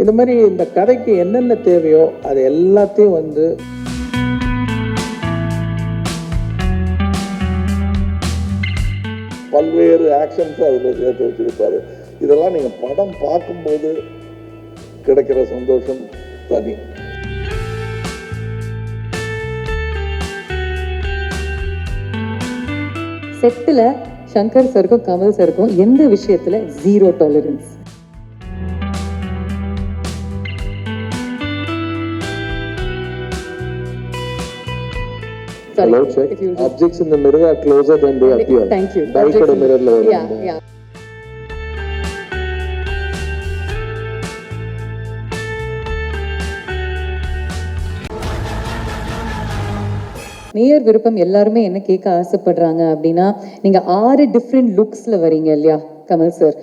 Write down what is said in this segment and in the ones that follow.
இந்த மாதிரி இந்த கதைக்கு என்னென்ன தேவையோ அது எல்லாத்தையும் வந்து பல்வேறு ஆக்ஷன்ஸ் அதில் சேர்த்து வச்சிருப்பாரு. இதெல்லாம் நீங்கள் படம் பார்க்கும்போது கிடைக்கிற சந்தோஷம் தனி. செட்டில் சங்கர் சருக்கும் கமல் சருக்கும் எந்த விஷயத்தில் zero tolerance? Hello, check. Objects in the mirror are closer than they appear. Thank you. Bike oda mirror la varum. Yeah. நேயர் விருப்பம் எல்லாருமே என்ன கேட்க ஆசைப்படுறாங்க அப்படின்னா, நீங்கள் 6 டிஃப்ரெண்ட் லுக்ஸில் வரீங்க இல்லையா கமல் சார்,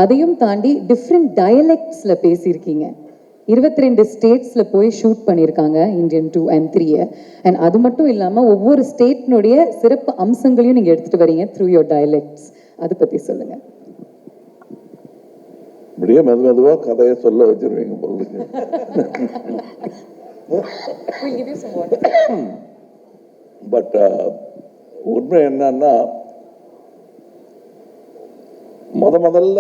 அதையும் தாண்டி டிஃப்ரெண்ட் டயலெக்ட்ஸில் பேசியிருக்கீங்க. 22 ஸ்டேட்ஸில் போய் ஷூட் பண்ணியிருக்காங்க இந்தியன் 2 and 3. அண்ட் அது மட்டும் இல்லாமல் ஒவ்வொரு ஸ்டேட்னுடைய சிறப்பு அம்சங்களையும் நீங்கள் எடுத்துகிட்டு வரீங்க த்ரூ யோர் டயலெக்ட்ஸ். அதை பற்றி சொல்லுங்கள். இப்படியே மெதுவாக கதையை சொல்ல வச்சிருவீங்க பொருளுக்கு. பட் உண்மை என்னன்னா, முதல்ல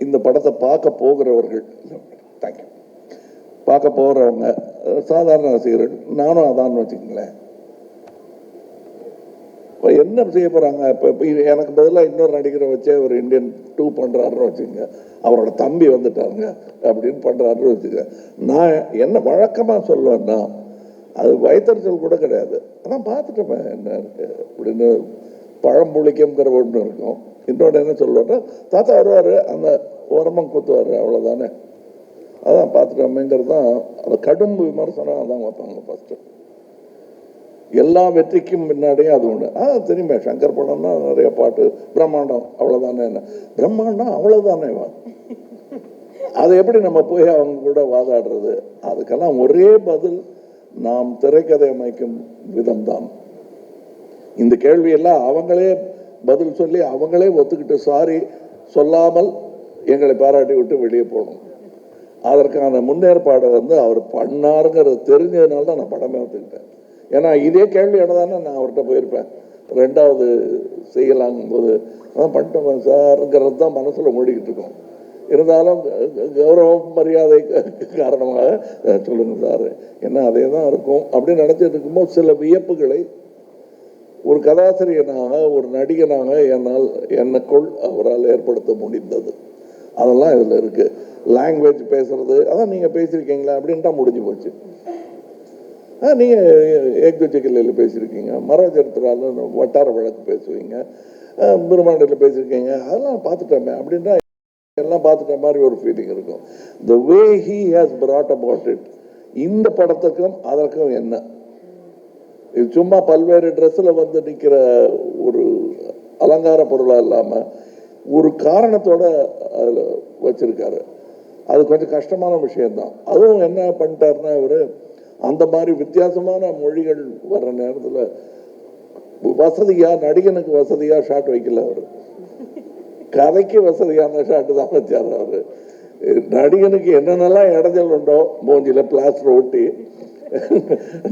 இந்த படத்தை பார்க்க போகிறவர்கள், தேங்க்யூ, பார்க்க போகிறவங்க சாதாரண ரசிகர்கள், நானும் அதான்னு வச்சுக்கங்களேன். இப்போ என்ன செய்ய போகிறாங்க? இப்போ எனக்கு பதிலாக இன்னொரு நடிகரை வச்சே ஒரு இந்தியன் 2 பண்ணுறாருன்னு வச்சுக்கோங்க, அவரோட தம்பி வந்துட்டாருங்க அப்படின்னு பண்ணுறாருன்னு வச்சுக்க. நான் என்ன வழக்கமாக சொல்லுவேன்னா, அது வயிற்றுச்சல் கூட கிடையாது, அதான் பார்த்துட்டேன் என்ன இருக்கு அப்படின்னு. பழம்புளிக்கம்ங்கிற ஒன்று இருக்கும். இன்னொன்று என்ன சொல்லுவேன்னா, தாத்தா வருவார், அந்த ஓரமாக குத்துவார், அவ்வளோதானே, அதான் பார்த்துட்டோமேங்கிறது தான். அந்த கடும் விமர்சனம் அதான் வைப்பாங்க ஃபஸ்ட்டு. எல்லா வெற்றிக்கும் முன்னாடியும் அது ஒன்று. தெரியுமே, சங்கர் படம்னா நிறைய பாட்டு, பிரம்மாண்டம் அவ்வளோதானே, என்ன பிரம்மாண்டம் அவ்வளோதானே வா, அதை எப்படி நம்ம போய் அவங்க கூட வாதாடுறது? அதுக்கெல்லாம் ஒரே பதில், நாம் திரைக்கதை அமைக்கும் விதம்தான். இந்த கேள்வியெல்லாம் அவங்களே பதில் சொல்லி அவங்களே ஒத்துக்கிட்டு சாரி சொல்லாமல் எங்களை பாராட்டி விட்டு வெளியே போகணும். அதற்கான முன்னேற்பாடை வந்து அவர் பண்ணாருங்கிறது தெரிஞ்சதுனால தான் நான் படமே ஒத்துக்கிட்டேன். ஏன்னா இதே கேள்வி தானே நான் அவர்கிட்ட போயிருப்பேன் 2வது செய்யலாங்கும் போது, அதான் பண்ணிட்டோம் சார்ங்கிறது தான் மனசில் ஓடிக்கிட்டு இருக்கோம். இருந்தாலும் கௌரவம் மரியாதை காரணமாக சொல்லுங்க சார், என்ன அதே தான் இருக்கும் அப்படின்னு நினச்சிட்டு இருக்கும்போது சில வியப்புகளை ஒரு கதாசிரியனாக, ஒரு நடிகனாக எனக்குள் அவரால் ஏற்படுத்த முடிந்தது. அதெல்லாம் இதில் இருக்குது. லாங்குவேஜ் பேசுறது, அதான் நீங்கள் பேசியிருக்கீங்களா அப்படின்ட்டா முடிஞ்சு போச்சு. நீங்கள் ஏக்துச்சிக்கல்லையில் பேசியிருக்கீங்க, மரஜரத்துறால வட்டார வழக்கு பேசுவீங்க, பிரம்மாண்டத்தில் பேசியிருக்கீங்க, அதெல்லாம் பார்த்துட்டோமே அப்படின்றா எல்லாம் பார்த்துட்ட மாதிரி ஒரு ஃபீலிங் இருக்கும். The way he has brought about it, இந்த படத்துக்கும் அதற்கும் என்ன, இது சும்மா பல்வேறு ட்ரெஸ்ஸில் வந்து நிற்கிற ஒரு அலங்கார பொருளாக இல்லாமல் ஒரு காரணத்தோட அதில் வச்சிருக்காரு. அது கொஞ்சம் கஷ்டமான விஷயம்தான். அதுவும் என்ன பண்ணிட்டாருன்னா, இவர் அந்த மாதிரி வித்தியாசமான மொழிகள் வர்ற நேரத்தில் வசதியாக, நடிகனுக்கு வசதியாக ஷாட் வைக்கல, அவர் கதைக்கு வசதியான ஷாட்டு தான் வச்சார். அவர் நடிகனுக்கு என்னென்னலாம் இடைஞ்சல் உண்டோ, மூஞ்சியில் பிளாஸ்டர் ஒட்டி,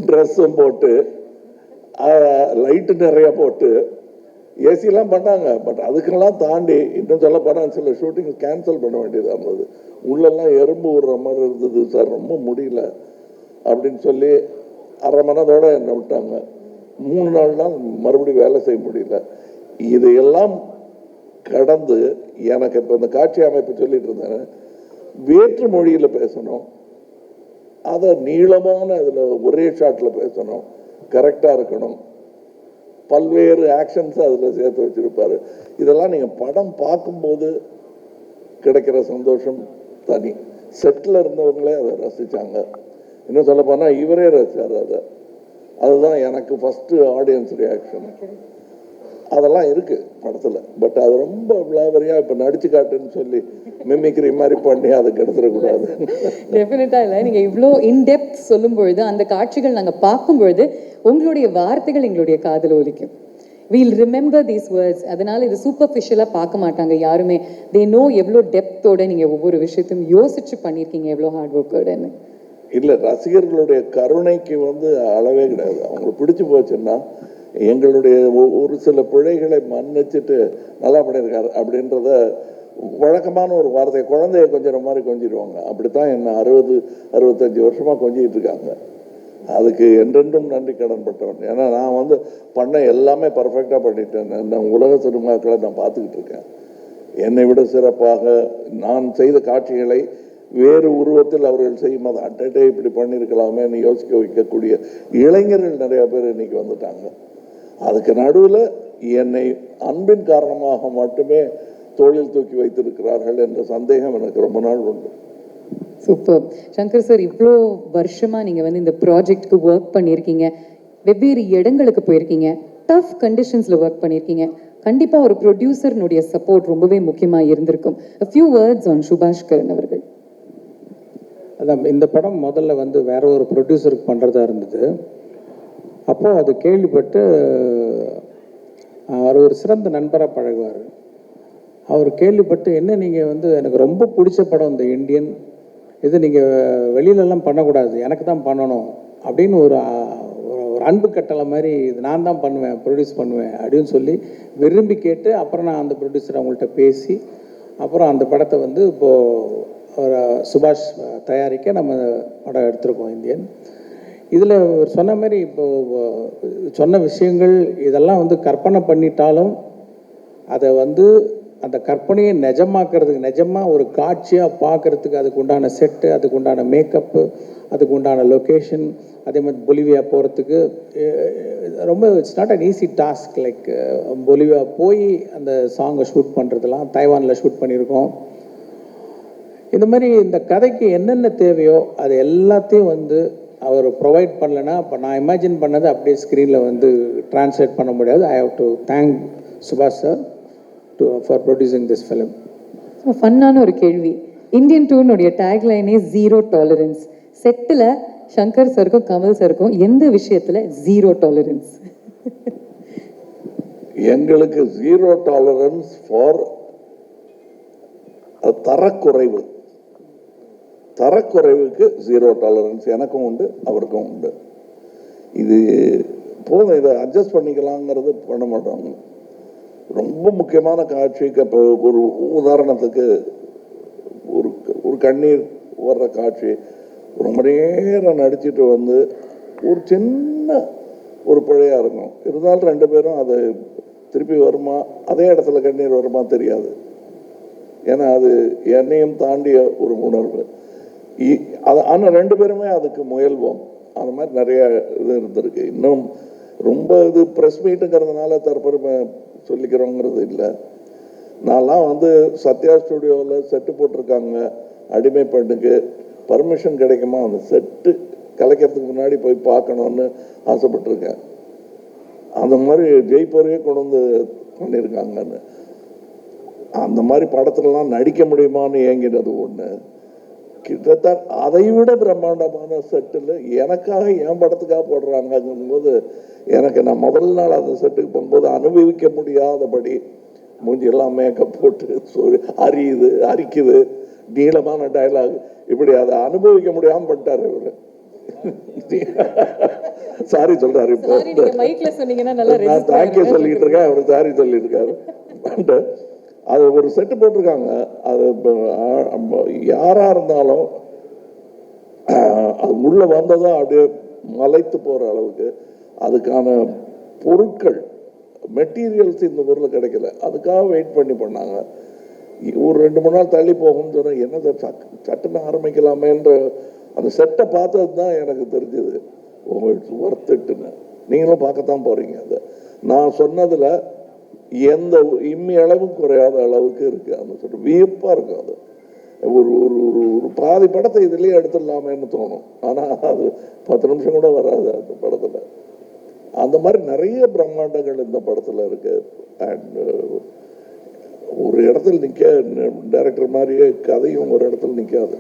ட்ரெஸ்ஸும் போட்டு, லைட்டு நிறையா போட்டு, ஏசிலாம் பண்ணாங்க. பட் அதுக்கெல்லாம் தாண்டி இன்னும் சொல்ல போனால் சில ஷூட்டிங் கேன்சல் பண்ண வேண்டியதாக இருந்தது. உள்ளெல்லாம் எறும்பு விடுற மாதிரி இருந்தது சார், ரொம்ப முடியல அப்படின்னு சொல்லி அரை மனதோடு என்னை விட்டாங்க. 3 நாள் மறுபடியும் வேலை செய்ய முடியல. இதையெல்லாம் கடந்து எனக்கு இப்போ இந்த காட்சி அமைப்பு சொல்லிட்டு இருந்தேன், வேற்று மொழியில் பேசணும், அதை நீளமான இதில் ஒரே ஷாட்டில் பேசணும், கரெக்டாக இருக்கணும், பல்வேறு ஆக்ஷன்ஸ் அதில் சேர்த்து வச்சிருப்பாரு. இதெல்லாம் நீங்கள் படம் பார்க்கும்போது கிடைக்கிற சந்தோஷம் தனி. செட்டில் இருந்தவங்களே அதை ரசித்தாங்க. இன்னும் சொல்ல போனால் இவரே ரசித்தார் அதை. அதுதான் எனக்கு ஃபஸ்ட்டு ஆடியன்ஸ் ரியாக்ஷன். அதெல்லாம் இருக்குது படத்தில். பட் அது ரொம்ப விளாவரியாக இப்போ நடிச்சு காட்டுன்னு சொல்லி மிமிக்ரி மாதிரி பண்ணி அது கெடுத்துடக்கூடாது. டெஃபினட்டாக இல்லை, நீங்கள் இவ்வளோ இன்டெப்த் சொல்லும் பொழுது, அந்த காட்சிகள் நாங்கள் பார்க்கும்பொழுது உங்களுடைய வார்த்தைகள் எங்களுடைய காதில் ஒலிக்கும். We'll remember these words. அதனால இது சூப்பர்ஃபிஷியலாக பார்க்க மாட்டாங்க யாருமே. தே நோ எவ்வளோ டெப்த்தோட நீங்கள் ஒவ்வொரு விஷயத்தையும் யோசிச்சு பண்ணியிருக்கீங்க, எவ்வளோ ஹார்ட் ஒர்க்கோடன்னு. இல்லை, ரசிகர்களுடைய கருணைக்கு அளவே கிடையாது. அவங்களுக்கு பிடிச்சி போச்சுன்னா எங்களுடைய ஒரு சில பிழைகளை மன்னிச்சுட்டு நல்லா பண்ணியிருக்காரு அப்படின்றத வழக்கமான ஒரு வார்த்தை, குழந்தைய கொஞ்சிற மாதிரி கொஞ்சிடுவாங்க. அப்படித்தான் என்ன 60-65 வருஷமாக கொஞ்சிக்கிட்டு இருக்காங்க. அதுக்கு என்றென்றும் நன்றி கடன் பட்டவன். ஏன்னா நான் பண்ண எல்லாமே பர்ஃபெக்டாக பண்ணிட்டேன். நான் உலக சினிமாக்களை நான் பார்த்துக்கிட்டு இருக்கேன். என்னை விட சிறப்பாக நான் செய்த காட்சிகளை வேறு உருவத்தில் அவர்கள் செய்யும் போது அட்டே இப்படி பண்ணியிருக்கலாமேன்னு யோசிக்க வைக்கக்கூடிய இளைஞர்கள் நிறைய பேர் இன்னைக்கு வந்துட்டாங்க. அதுக்கு நடுவில் என்னை அன்பின் காரணமாக மட்டுமே தோளில் தூக்கி வைத்திருக்கிறார்கள் என்ற சந்தேகம் எனக்கு ரொம்ப நாள் உண்டு. சூப்பர். சங்கர் சார், இவ்வளோ வருஷமா நீங்கள் இந்த ப்ராஜெக்ட்க்கு ஒர்க் பண்ணியிருக்கீங்க, வெவ்வேறு இடங்களுக்கு போயிருக்கீங்க, டஃப் கண்டிஷன்ஸில் ஒர்க் பண்ணியிருக்கீங்க. கண்டிப்பாக ஒரு ப்ரொடியூசர்னுடைய சப்போர்ட் ரொம்பவே முக்கியமாக இருந்திருக்கும். a few words on சுபாஷ் கரன் அவர்கள். அதான் இந்த படம் முதல்ல வேற ஒரு ப்ரொடியூசருக்கு பண்ணுறதா இருந்தது. அப்போ அது கேள்விப்பட்டு அவர் ஒரு சிறந்த நண்பராக பழகுவார். அவர் கேள்விப்பட்டு என்ன நீங்கள் எனக்கு ரொம்ப பிடிச்ச படம் இந்த இந்தியன், இது நீங்கள் வெளியிலலாம் பண்ணக்கூடாது, எனக்கு தான் பண்ணணும் அப்படின்னு ஒரு அன்பு கட்டளை மாதிரி, இது நான் தான் பண்ணுவேன், ப்ரொடியூஸ் பண்ணுவேன் அப்படின்னு சொல்லி விரும்பி கேட்டு, அப்புறம் நான் அந்த ப்ரொடியூசர் அவங்கள்ட்ட பேசி அப்புறம் அந்த படத்தை இப்போது ஒரு சுபாஷ் தயாரிக்க நம்ம படம் எடுத்திருக்கோம் இந்தியன். இதில் சொன்ன மாதிரி இப்போது சொன்ன விஷயங்கள் இதெல்லாம் கற்பனை பண்ணிட்டாலும் அதை அந்த கற்பனையை நிஜமாக்குறதுக்கு, நிஜமாக ஒரு காட்சியாக பார்க்குறதுக்கு அதுக்கு உண்டான செட்டு, அதுக்கு உண்டான மேக்கப்பு, அதுக்கு உண்டான லொக்கேஷன், அதே மாதிரி பொலிவியா போகிறதுக்கு ரொம்ப it's not an easy task. Like Bolivia போய் அந்த சாங்கை ஷூட் பண்ணுறதுலாம் தைவானில் ஷூட் பண்ணியிருக்கோம். இந்த மாதிரி இந்த கதைக்கு என்னென்ன தேவையோ அது எல்லாத்தையும் அவர் ப்ரொவைட் பண்ணலைன்னா இப்போ நான் இமேஜின் பண்ணதை அப்படியே ஸ்க்ரீனில் ட்ரான்ஸ்லேட் பண்ண முடியாது. ஐ ஹவ் டு தேங்க் சுபாஷ் sir for producing this film. ஃபன்னான ஒரு கேள்வி. இந்தியன் டூனுடைய டேக்லைனே ஜீரோ டாலரன்ஸ். செட்டில் சங்கர் சாருக்கும் கமல் சாருக்கும் எந்த விஷயத்தில் ஜீரோ டாலரன்ஸ்? எங்களுக்கு ஜீரோ டாலரன்ஸ் ஃபார் தரக்குறைவு. தரக்குறைவுக்கு ஜீரோ டாலரன்ஸ் எனக்கும் உண்டு, அவருக்கும் உண்டு. இது போதும், இதை அட்ஜஸ்ட் பண்ணிக்கலாங்கிறது பண்ண மாட்டாங்க. ரொம்ப முக்கியமான காட்சிக்கு இப்போ ஒரு உதாரணத்துக்கு ஒரு கண்ணீர் வர்ற காட்சி ரொம்ப நேரம் நடிச்சிட்டு ஒரு சின்ன ஒரு பிழையாக இருக்கும். இருந்தாலும் 2 பேரும் அது திருப்பி வருமா, அதே இடத்துல கண்ணீர் வருமா தெரியாது. ஏன்னா அது என்னையும் தாண்டிய ஒரு உணர்வு. ஆனால் 2 பேருமே அதுக்கு முயல்வோம். அந்த மாதிரி நிறைய இது இருந்திருக்கு. இன்னும் ரொம்ப இது ப்ரெஸ் மீட்டுங்கிறதுனால தற்பெருமை சொல்லிக்கிறோங்கிறது இல்லை. நான்லாம் சத்யா ஸ்டுடியோவில் செட்டு போட்டிருக்காங்க, அடிமை பெண்ணுக்கு பர்மிஷன் கிடைக்குமா, அந்த செட்டு கலைக்கிறதுக்கு முன்னாடி போய் பார்க்கணுன்னு ஆசைப்பட்டிருக்கேன். அந்த மாதிரி ஜெய்ப்பூரையே கொண்டு பண்ணியிருக்காங்கன்னு. அந்த மாதிரி படத்துலலாம் நடிக்க முடியுமான்னு ஏங்கினது ஒன்று. கிட்டத்தட்ட அதை விட பிரம்மாண்டமான செட்டில் எனக்காக என் படத்துக்காக போடுறாங்கங்கும்போது எனக்கு நான் முதல் நாள் அந்த செட்டுக்கு போகும்போது அனுபவிக்க முடியாதபடி மூஞ்சி எல்லாம் மேக்கப் போட்டு அரிக்குது, நீளமான டைலாக், இப்படி அதை அனுபவிக்க முடியாமல் பண்ணிட்டாரு இவர். சாரி சொல்றாரு. இப்போ நான் தேங்க்யூ சொல்லிட்டு இருக்கேன், அவர் சாரி சொல்லிட்டு இருக்காரு. அது ஒரு செட்டு போட்டிருக்காங்க. அது யாரா இருந்தாலும் அது உள்ள வந்ததும் அப்படியே மலைத்து போற அளவுக்கு அதுக்கான பொருட்கள், மெட்டீரியல்ஸ் இந்த ஊரில் கிடைக்கல. அதுக்காக வெயிட் பண்ணாங்க. ஒரு 2-3 நாள் தள்ளி போகும்னு சொன்னால் என்னது சட்டுன்னு ஆரம்பிக்கலாமேன்ற அந்த செட்டை பார்த்தது தான் எனக்கு தெரிஞ்சது. ஒர்த்துட்டுன்னு நீங்களும் பார்க்கத்தான் போறீங்க. அதை நான் சொன்னதில் எந்த இம்மி அளவும் குறையாத அளவுக்கு இருக்கு. அந்த சொல்ற வியப்பா இருக்கும். அது ஒரு ஒரு ஒரு பாதி படத்தை இதுலயே எடுத்துடலாமேன்னு தோணும். ஆனா அது 10 நிமிஷம் கூட வராது அந்த படத்துல. அந்த மாதிரி நிறைய பிரம்மாண்டங்கள் இந்த படத்துல இருக்கு. அண்ட் ஒரு இடத்துல டைரக்டர் மாதிரியே கதையும் ஒரு இடத்துல நிக்காது,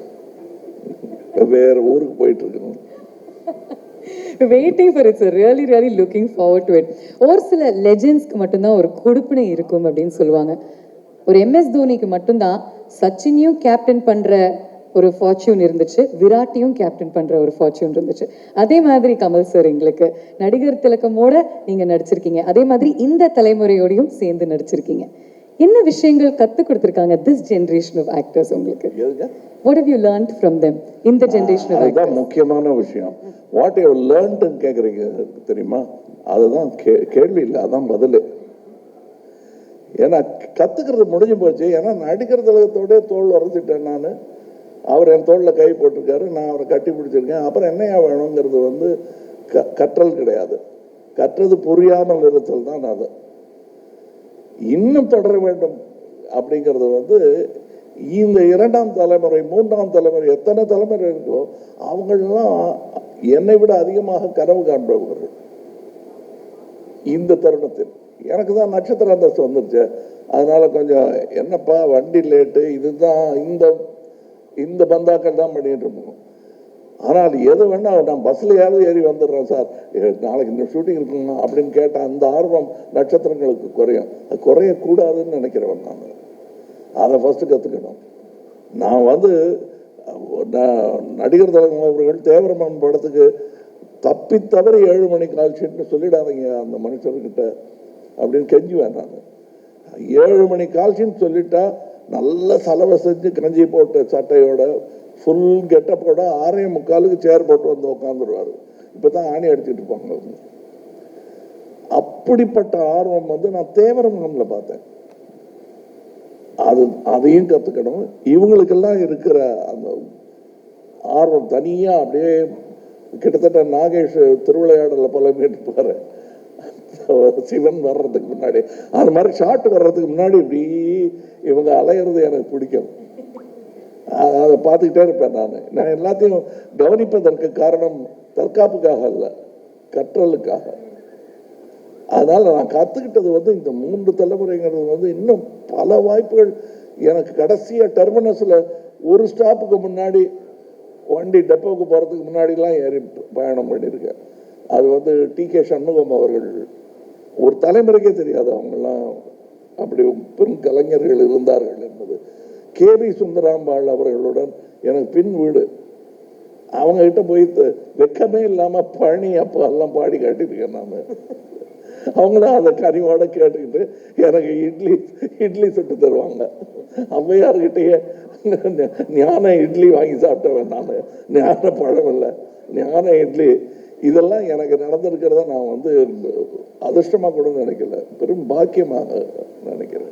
வேற ஊருக்கு போயிட்டு இருக்கணும். Waiting for it's really really looking forward to it. ஒரு சில லெஜெண்ட்ஸ்க்கு மட்டும்தான் ஒரு கொடுப்பினை இருக்கும் அப்படின்னு சொல்லுவாங்க. ஒரு எம்எஸ் தோனிக்கு மட்டும்தான் சச்சினையும் கேப்டன் பண்ற ஒரு ஃபார்ச்சூன் இருந்துச்சு, விராட்டையும் கேப்டன் பண்ற ஒரு ஃபார்ச்சூன் இருந்துச்சு. அதே மாதிரி கமல் சார் எங்களுக்கு நடிகர் திலகமோட நீங்க நடிச்சிருக்கீங்க, அதே மாதிரி இந்த தலைமுறையோடையும் சேர்ந்து நடிச்சிருக்கீங்க. என்ன விஷயங்கள் கற்றுக் கொடுத்துருக்காங்க திஸ் ஜென்ரேஷன் ஆஃப் ஆக்டர்ஸ் உங்களுக்கு? What how you learnt from them இந்த ஜென்ரேஷன் ஆஃப் அதுதான் முக்கியமான விஷயம். வாட் யூ லேர்ன்ட்னு கேட்குறீங்க தெரியுமா? அதுதான் கேள்வி இல்லை, அதான் பதில். ஏன்னா கற்றுக்கிறது முடிஞ்சு போச்சு. ஏன்னா நடிகர் திலகத்தோட தோல் உரைச்சிட்டேன் நான். அவர் என் தோளில் கை போட்டிருக்காரு, நான் அவரை கட்டி பிடிச்சிருக்கேன். அப்புறம் என்னையா வேணுங்கிறது வந்து கற்றல் கிடையாது, கற்றது புரியாமல் இருத்தல் தான். அது இன்னும் தொடர வேண்டும் அப்படிங்கிறது வந்து இந்த 2ஆம் தலைமுறை 3ஆம் தலைமுறை எத்தனை தலைமுறை இருக்கோ அவங்களெல்லாம் என்னை விட அதிகமாக கனவு காண்பவர்கள். இந்த தருணத்தில் எனக்கு தான் நட்சத்திர அந்தஸ்து வந்துருச்சு. அதனால கொஞ்சம் என்னப்பா வண்டி லேட்டு, இதுதான் இந்த பந்தாக்கள் தான் பண்ணிட்டு இருக்கோம். ஆனால் எது வேணா நான் பஸ்லையாவது ஏறி வந்துடுறேன் சார், நாளைக்கு இந்த ஷூட்டிங் இருக்குங்க அப்படின்னு கேட்டால் அந்த ஆர்வம் நட்சத்திரங்களுக்கு குறையும். அது குறையக்கூடாதுன்னு நினைக்கிறவன் நான். அதை ஃபஸ்ட்டு கற்றுக்கணும். நான் வந்து நடிகர் திலகம் அவர்கள் தேவரமன் படத்துக்கு தப்பி தவறி 7 மணி கால் ஷீட்னு சொல்லிடாதீங்க அந்த மனுஷர்கிட்ட அப்படின்னு கெஞ்சுவேன் நான். 7 மணி கால் ஷீட் சொல்லிட்டா நல்ல சலவை செஞ்சு கஞ்சி போட்ட சட்டையோட ஃபுல் கெட்டப்போட 6:45 சேர் போட்டு வந்து உட்காந்துருவார். இப்போ தான் ஆணி அடிச்சுட்டு இருப்பாங்க. அப்படிப்பட்ட ஆர்வம் வந்து நான் தேவரமன்ல பார்த்தேன். அதையும் கற்றுக்கணும். இவங்களுக்கெல்லாம் இருக்கிற அந்த ஆர்வம் தனியாக அப்படியே கிட்டத்தட்ட நாகேஷ் திருவிளையாடலில் போல இருப்பாரு. சிவன் வர்றதுக்கு முன்னாடி அந்த மாதிரி ஷாட் வர்றதுக்கு முன்னாடி இப்படி இவங்க அலையிறது எனக்கு பிடிக்கும். அதை பார்த்துக்கிட்டே இருப்பேன் நான் எல்லாத்தையும் கவனிப்பதற்கு காரணம் தற்காப்புக்காக அல்ல, கற்றலுக்காக. அதனால நான் கற்றுக்கிட்டது வந்து இந்த 3 தலைமுறைங்கிறது வந்து இன்னும் பல வாய்ப்புகள் எனக்கு. கடைசியாக டெர்மினஸில் ஒரு ஸ்டாப்புக்கு முன்னாடி வண்டி டெப்போவுக்கு போகிறதுக்கு முன்னாடிலாம் ஏறி பயணம் பண்ணியிருக்கேன். அது வந்து டி.கே. சண்முகம் அவர்கள், ஒரு தலைமுறைக்கே தெரியாது அவங்கெல்லாம் அப்படி பெரும் கலைஞர்கள் இருந்தார்கள் என்பது. கே.வி. சுந்தராம்பாள் அவர்களுடன் எனக்கு பின் வீடு. அவங்ககிட்ட போய் வெக்கமே இல்லாமல் பழனி அப்போ எல்லாம் பாடி காட்டியிருக்கேன் நான். அவங்களும் அதை கனிவோட கேட்டுக்கிட்டு எனக்கு இட்லி சுட்டு தருவாங்க. அம்மையார்கிட்டயே ஞான இட்லி வாங்கி சாப்பிட்டவன் நான். ஞான பழம் இல்லை, ஞான இட்லி. இதெல்லாம் எனக்கு நடந்திருக்கிறத நான் வந்து அதிர்ஷ்டமாக கூட நினைக்கல, பெரும் பாக்கியமாக நினைக்கிறேன்.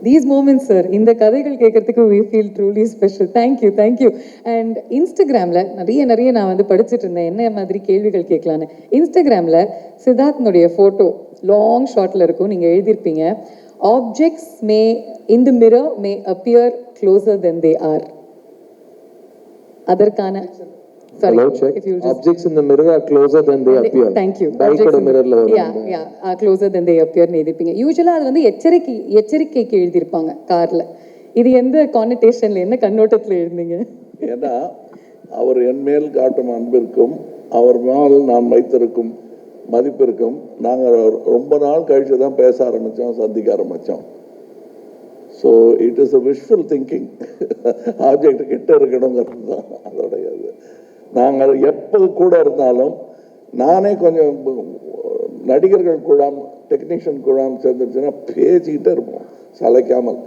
These moments, sir, இந்த கதைகள் கேட்கறதுக்கு we feel truly special. Thank you. And Instagramல நிறைய நான் வந்து படிச்சுட்டு இருந்தேன் என்ன மாதிரி கேள்விகள் கேட்கலான்னு. இன்ஸ்டாகிராமில் சித்தார்த்னுடைய ஃபோட்டோ லாங் ஷார்ட்ல இருக்கும். நீங்கள் எழுதியிருப்பீங்க, objects may in the mirror may appear closer than they are. அதற்கான Hello, check. Objects in the mirror are closer than they appear. Thank you. Bike mirrorல வரும். Yeah, closer than they appear னு எழுதிருப்பீங்க. யூசுவலா அது வந்து எச்சரிக்கைக்கு எழுதியிருப்பாங்க கார்ல. இது எந்த கான்னோட்டேஷன்ல, என்ன கண்ணோட்டத்தில் எழுந்தீங்க? ஏன்னா அவர் என் மேல் காட்டும் அன்பிற்கும் அவர் மேல் நான் வைத்திருக்கும் மதிப்பிற்கும் நாங்கள் ரொம்ப நாள் கழிச்சு தான் பேச ஆரம்பித்தோம், சந்திக்க ஆரம்பித்தோம். So it is a visual thinking. Object கிட்ட இருக்கணுங்கிறது தான் அதோடைய இது. நாங்கள் எப்போ கூட இருந்தாலும் நானே கொஞ்சம் நடிகர்கள் குழாம் டெக்னீஷியன் குழாம் சேர்ந்துருச்சுன்னா பேசிக்கிட்டே இருப்போம் சளைக்காமல்.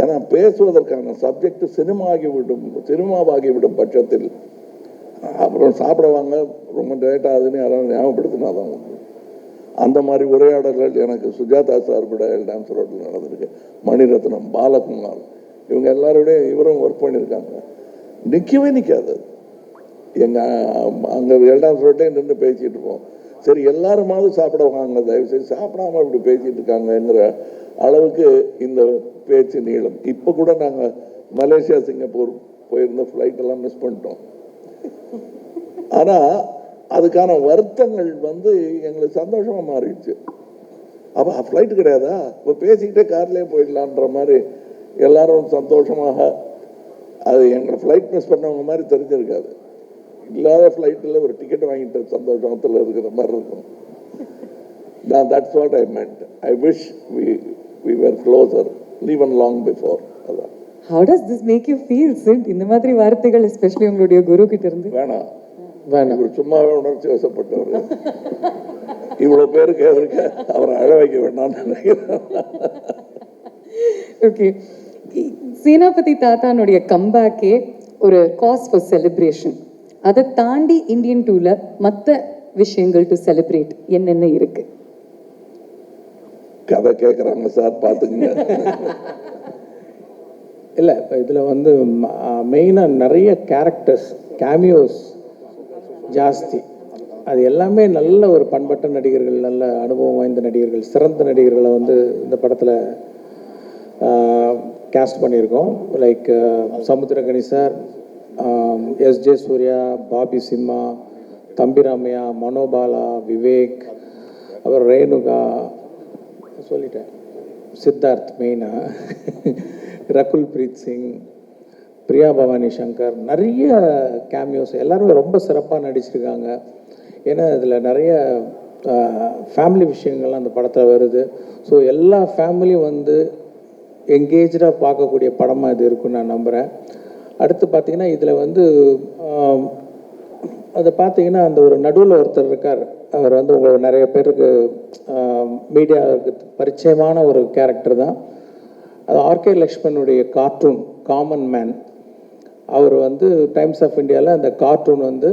ஏன்னா பேசுவதற்கான சப்ஜெக்ட் சினிமாவாகிவிடும் பட்சத்தில் அப்புறம் சாப்பிடுவாங்க, ரொம்ப லேட் ஆகுதுன்னு யாராவது ஞாபகப்படுத்தினாதான் உண்டு. அந்த மாதிரி உரையாடல்கள் எனக்கு சுஜாதா சார் கூட டான்ஸ் ரோட்டில் நடந்திருக்கு. மணிரத்னம், பாலகுமார், இவங்க எல்லாரோடையும் இவரும் ஒர்க் பண்ணியிருக்காங்க. நிற்கவே நிற்காது. அங்கே டான்ஸ் ரோட்லேயே நின்று பேசிகிட்டு இருப்போம். சரி எல்லாருமாவது சாப்பிடுவாங்க, தயவுசெய்து சாப்பிடாம இப்படி பேசிகிட்டு இருக்காங்கங்கிற அளவுக்கு இந்த பேச்சு நீளம். இப்போ கூட நாங்கள் மலேசியா சிங்கப்பூர் போயிருந்த ஃப்ளைட்டெல்லாம் மிஸ் பண்ணிட்டோம். ஆனால் அதுக்கான வருத்தங்கள் வந்து எங்களுக்கு சந்தோஷமாக மாறிடுச்சு. அப்போ ஃப்ளைட்டு கிடையாதா, இப்போ பேசிக்கிட்டே கார்லேயே போயிடலான்ற மாதிரி எல்லாரும் சந்தோஷமாக. அது எங்களை ஃப்ளைட் மிஸ் பண்ணவங்க மாதிரி தெரிஞ்சிருக்காது. இல்லாத ஃப்ளைட்டில் ஒரு டிக்கெட் வாங்கிட்டு சந்தோஷத்தில் இருக்கிற மாதிரி இருக்கும். நான் that's what I meant. I wish we were closer even long before. அதான். How does this make you feel, Sid? இந்த மாதிரி வார்த்தைகள் எஸ்பெஷலி உங்களுடைய குரு கிட்ட இருந்து. வேணாம், இவர் சும்மாவே உணர்ச்சி வசப்பட்டவர். இவ்வளோ பேருக்கு அவருக்கு அவரை அழ வைக்க வேண்டாம்னு நினைக்கிறேன். ஓகே, சேனாபதி தாத்தானுடைய கம்பேக்கே ஒரு காஸ் ஃபார் செலிப்ரேஷன். அதை தாண்டி இந்தியன் டூல மற்ற விஷயங்கள் டு செலிப்ரேட் என்னென்ன இருக்கு? கதை கேட்குறாங்க சார், பார்த்துக்குங்க. இல்லை, இப்போ இதில் வந்து மெயினாக நிறைய கேரக்டர்ஸ், கேமியோஸ் ஜாஸ்தி. அது எல்லாமே நல்ல ஒரு பண்பட்ட நடிகர்கள், நல்ல அனுபவம் வாய்ந்த நடிகர்கள், சிறந்த நடிகர்களை வந்து இந்த படத்தில் கேஸ்ட் பண்ணியிருக்கோம். லைக் சமுத்திரகனி சார், எஸ்ஜே சூர்யா, பாபி சிம்மா, தம்பிராமையா, மனோபாலா, விவேக், அப்புறம் ரேணுகா, சொல்லிட்டேன், சித்தார்த் மெயினாக, ரகுல் பிரீத் சிங், பிரியா பவானி சங்கர், நிறைய கேமியோஸ். எல்லாருமே ரொம்ப சிறப்பாக நடிச்சிருக்காங்க. ஏன்னா இதில் நிறைய ஃபேமிலி விஷயங்கள்லாம் அந்த படத்தில் வருது. ஸோ எல்லா ஃபேமிலியும் வந்து எங்கேஜாக பார்க்கக்கூடிய படமாக இது இருக்குன்னு நான் நம்புகிறேன். அடுத்து பார்த்திங்கன்னா இதில் வந்து அதை பார்த்தீங்கன்னா அந்த ஒரு நடுவில் ஒருத்தர் இருக்கார். அவர் வந்து உங்களுக்கு நிறைய பேருக்கு மீடியாவுக்கு பரிச்சயமான ஒரு கேரக்டர் தான். அது ஆர்கே லக்ஷ்மணுடைய கார்ட்டூன் காமன் மேன். அவர் வந்து டைம்ஸ் ஆஃப் இந்தியாவில் அந்த கார்ட்டூன் வந்து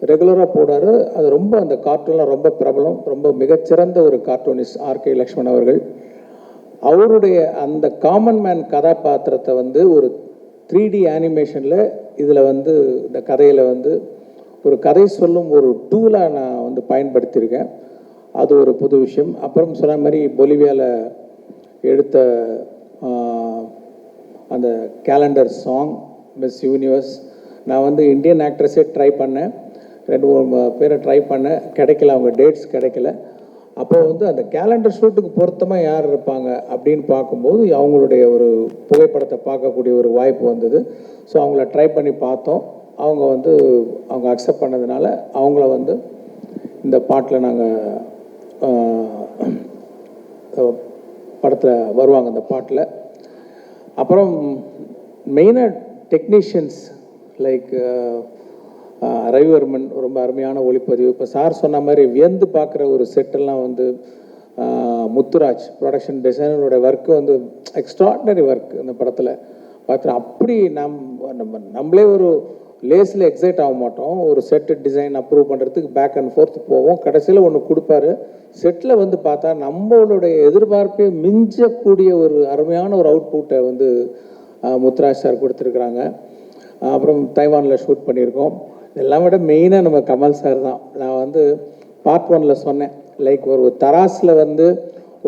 ரெகுலராக போடாரு. அது ரொம்ப அந்த கார்ட்டூன்லாம் ரொம்ப பிரபலம், ரொம்ப மிகச்சிறந்த ஒரு கார்ட்டூனிஸ்ட் ஆர்கே லக்ஷ்மண் அவர்கள். அவருடைய அந்த காமன் மேன் கதாபாத்திரத்தை வந்து ஒரு 3D அனிமேஷனில் இதில் வந்து இந்த கதையில் வந்து ஒரு கதை சொல்லும் ஒரு டூலாக நான் வந்து பயன்படுத்தியிருக்கேன். அது ஒரு புது விஷயம். அப்புறம் சொன்ன மாதிரி பொலிவியாவில் எடுத்த அந்த கேலண்டர் சாங் மிஸ் யூனிவர்ஸ், நான் வந்து இந்தியன் ஆக்ட்ரஸே ட்ரை பண்ணேன், 2-3 பேரை ட்ரை பண்ணேன், கிடைக்கல, அவங்க டேட்ஸ் கிடைக்கல. அப்போ வந்து அந்த கேலண்டர் ஷூட்டுக்கு பொருத்தமாக யார் இருப்பாங்க அப்படின்னு பார்க்கும்போது அவங்களுடைய ஒரு புகைப்படத்தை பார்க்கக்கூடிய ஒரு வாய்ப்பு வந்தது. ஸோ அவங்கள ட்ரை பண்ணி பார்த்தோம். அவங்க அக்செப்ட் பண்ணதுனால அவங்கள வந்து இந்த பாட்டில் நாங்கள் படத்தில் வருவாங்க இந்த பாட்டில். அப்புறம் மெயினாக டெக்னீஷியன்ஸ் லைக் ரவிவர்மன் ரொம்ப அருமையான ஒளிப்பதிவு. இப்போ சார் சொன்ன மாதிரி வியந்து பார்க்குற ஒரு செட்டெல்லாம் வந்து முத்துராஜ் ப்ரொடக்ஷன் டிசைனரோட ஒர்க்கு வந்து எக்ஸ்ட்ராடினரி ஒர்க் இந்த படத்தில் பார்த்துட்டு அப்படி நம்மளே ஒரு லேஸில் எக்ஸைட் ஆக மாட்டோம். ஒரு செட்டு டிசைன் அப்ரூவ் பண்ணுறதுக்கு பேக் அண்ட் ஃபோர்த் போவோம். கடைசியில் ஒன்று கொடுப்பாரு, செட்டில் வந்து பார்த்தா நம்மளுடைய எதிர்பார்ப்பே மிஞ்சக்கூடிய ஒரு அருமையான ஒரு அவுட்புட்டை வந்து முத்துராஜ் சார் கொடுத்துருக்குறாங்க. அப்புறம் தைவானில் ஷூட் பண்ணியிருக்கோம். இதெல்லாம் விட மெயினாக நம்ம கமல் சார் தான். நான் வந்து பார்ட் 1ல் சொன்னேன், லைக் ஒரு தராஸில் வந்து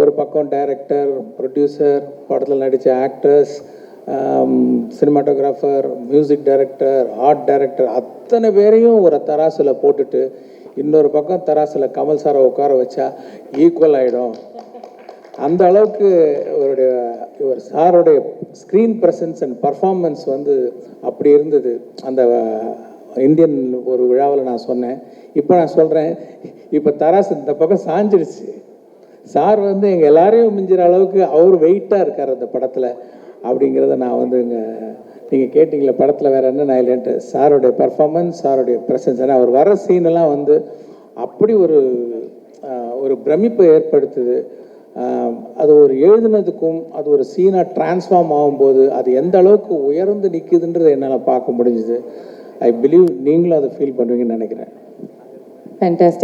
ஒரு பக்கம் டைரக்டர், ப்ரொடியூசர், படத்தில் நடித்த actors, cinematographer, music director, art director, அத்தனை பேரையும் ஒரு தராசில் போட்டுட்டு இன்னொரு பக்கம் தராசில் கமல் சாரை உட்கார வச்சா ஈக்குவல் ஆகிடும். அந்த அளவுக்கு இவர் சாரோடைய ஸ்க்ரீன் ப்ரெசன்ஸ் அண்ட் பர்ஃபார்மன்ஸ் வந்து அப்படி இருந்தது. அந்த இந்தியன் ஒரு விழாவில் நான் சொன்னேன். இப்போ நான் சொல்கிறேன், இப்போ தராசு இந்த பக்கம் சாஞ்சிடுச்சு. சார் வந்து எங்கள் எல்லாரையும் மிஞ்சிற அளவுக்கு அவர் வெயிட்டாக இருக்கார் அந்த படத்தில் அப்படிங்கிறத நான் வந்து நீங்கள் கேட்டிங்களே படத்தில் வேறு என்ன நான் இல்லைன்ட்டு, சாரோடைய பர்ஃபார்மன்ஸ், சாரோடைய ப்ரெசன்ஸ், ஏன்னா அவர் வர சீனெல்லாம் வந்து அப்படி ஒரு பிரமிப்பை ஏற்படுத்துது. அது ஒரு எழுதுனதுக்கும் அது ஒரு சீனாக டிரான்ஸ்ஃபார்ம் ஆகும்போது அது எந்த அளவுக்கு உயர்ந்து நிற்குதுன்றதை என்னால் பார்க்க முடிஞ்சுது. ஐ பிலீவ் நீங்களும் அதை ஃபீல் பண்ணுவீங்கன்னு நினைக்கிறேன். ஃபேண்டாஸ்டிக்.